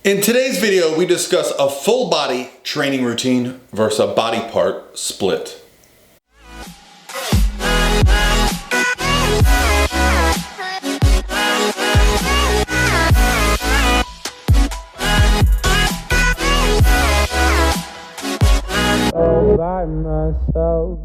In today's video, we discuss a full body training routine versus a body part split. All by myself.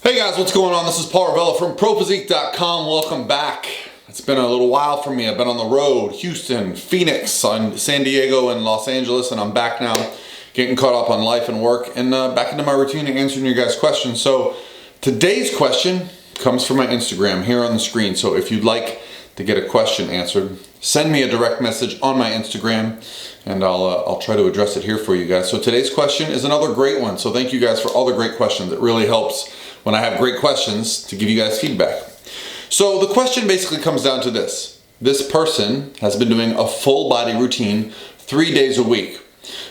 Hey guys, what's going on? This is Paul Ravella from ProPhysique.com. Welcome back. It's been a little while for me. I've been on the road, Houston, Phoenix, San Diego, and Los Angeles, and I'm back now, getting caught up on life and work, and back into my routine and answering your guys' questions. So today's question comes from my Instagram here on the screen. So if you'd like to get a question answered, send me a direct message on my Instagram, and I'll try to address it here for you guys. So today's question is another great one. So thank you guys for all the great questions. It really helps when I have great questions to give you guys feedback. So the question basically comes down to this. This person has been doing a full body routine 3 days a week,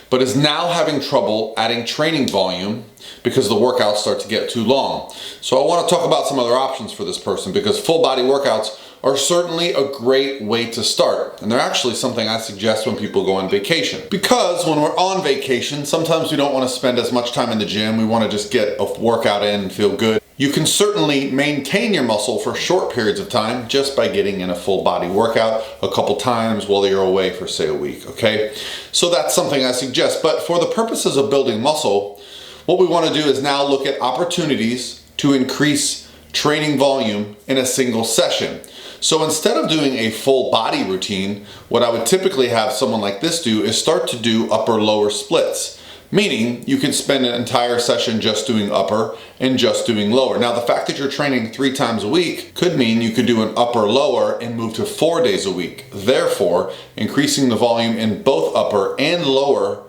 but is now having trouble adding training volume because the workouts start to get too long. So I want to talk about some other options for this person, because full body workouts are certainly a great way to start. And they're actually something I suggest when people go on vacation. Because when we're on vacation, sometimes we don't want to spend as much time in the gym. We want to just get a workout in and feel good. You can certainly maintain your muscle for short periods of time just by getting in a full body workout a couple times while you're away for, say, a week, okay? So that's something I suggest. But for the purposes of building muscle, what we want to do is now look at opportunities to increase training volume in a single session. So instead of doing a full body routine, what I would typically have someone like this do is start to do upper-lower splits. Meaning you can spend an entire session just doing upper and just doing lower. Now the fact that you're training 3 times a week could mean you could do an upper-lower and move to 4 days a week. Therefore, increasing the volume in both upper and lower,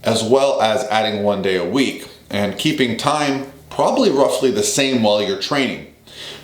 as well as adding 1 day a week, and keeping time probably roughly the same while you're training.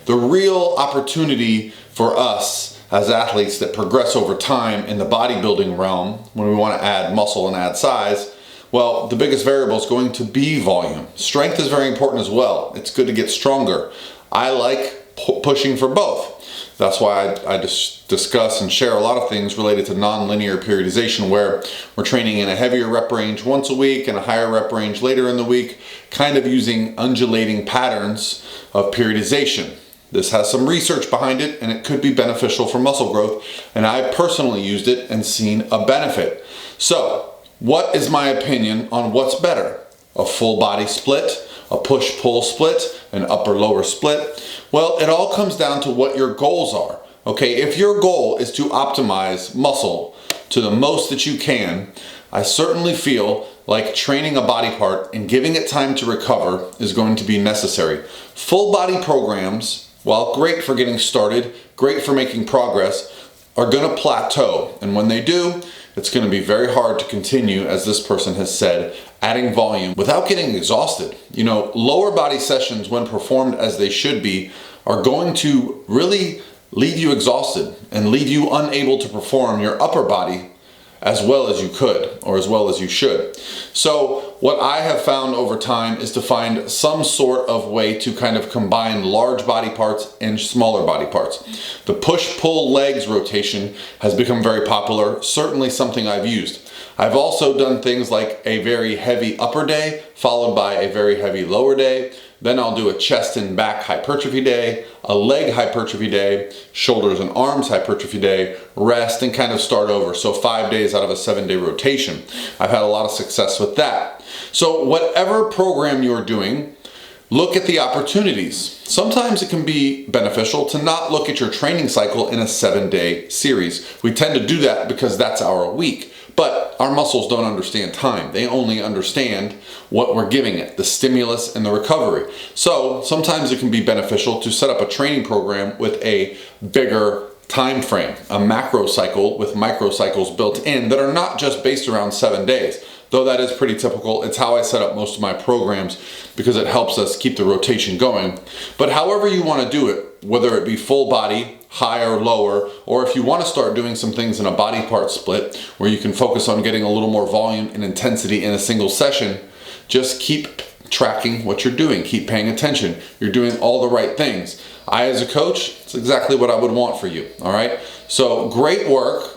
The real opportunity for us as athletes that progress over time in the bodybuilding realm, when we want to add muscle and add size, well, the biggest variable is going to be volume. Strength is very important as well. It's good to get stronger. I like pushing for both. That's why I discuss and share a lot of things related to non-linear periodization, where we're training in a heavier rep range once a week and a higher rep range later in the week, kind of using undulating patterns of periodization. This has some research behind it, and it could be beneficial for muscle growth, and I personally used it and seen a benefit. So, what is my opinion on what's better? A full body split, a push-pull split, an upper-lower split? Well, it all comes down to what your goals are. Okay, if your goal is to optimize muscle to the most that you can, I certainly feel like training a body part and giving it time to recover is going to be necessary. Full body programs, while great for getting started, great for making progress, are going to plateau. And when they do, it's going to be very hard to continue, as this person has said, adding volume without getting exhausted. You know, lower body sessions, when performed as they should be, are going to really leave you exhausted and leave you unable to perform your upper body as well as you could, or as well as you should. So what I have found over time is to find some sort of way to kind of combine large body parts and smaller body parts. The push-pull legs rotation has become very popular, certainly something I've used. I've also done things like a very heavy upper day, followed by a very heavy lower day. Then I'll do a chest and back hypertrophy day, a leg hypertrophy day, shoulders and arms hypertrophy day, rest, and kind of start over. So 5 days out of a 7-day rotation. I've had a lot of success with that. So whatever program you're doing, look at the opportunities. Sometimes it can be beneficial to not look at your training cycle in a 7-day series. We tend to do that because that's our week. But our muscles don't understand time. They only understand what we're giving it, the stimulus and the recovery. So sometimes it can be beneficial to set up a training program with a bigger time frame, a macro cycle with micro cycles built in that are not just based around 7 days. Though that is pretty typical. It's how I set up most of my programs because it helps us keep the rotation going. But however you want to do it, whether it be full body, high or lower, or if you want to start doing some things in a body part split where you can focus on getting a little more volume and intensity in a single session, just keep tracking what you're doing, keep paying attention. You're doing all the right things. I, as a coach, it's exactly what I would want for you, all right? So great work.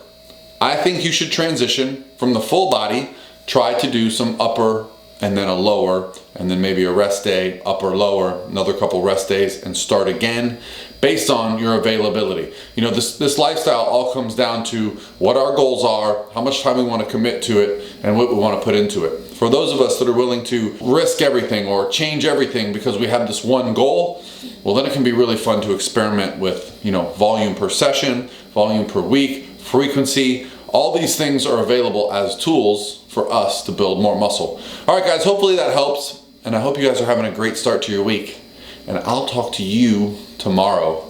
I think you should transition from the full body, try to do some upper and then a lower, and then maybe a rest day, upper, lower, another couple rest days, and start again based on your availability. You know, this lifestyle all comes down to what our goals are, how much time we want to commit to it, and what we want to put into it. For those of us that are willing to risk everything or change everything because we have this one goal, well, then it can be really fun to experiment with, you know, volume per session, volume per week, frequency. All these things are available as tools for us to build more muscle. All right, guys, hopefully that helps. And I hope you guys are having a great start to your week. And I'll talk to you tomorrow.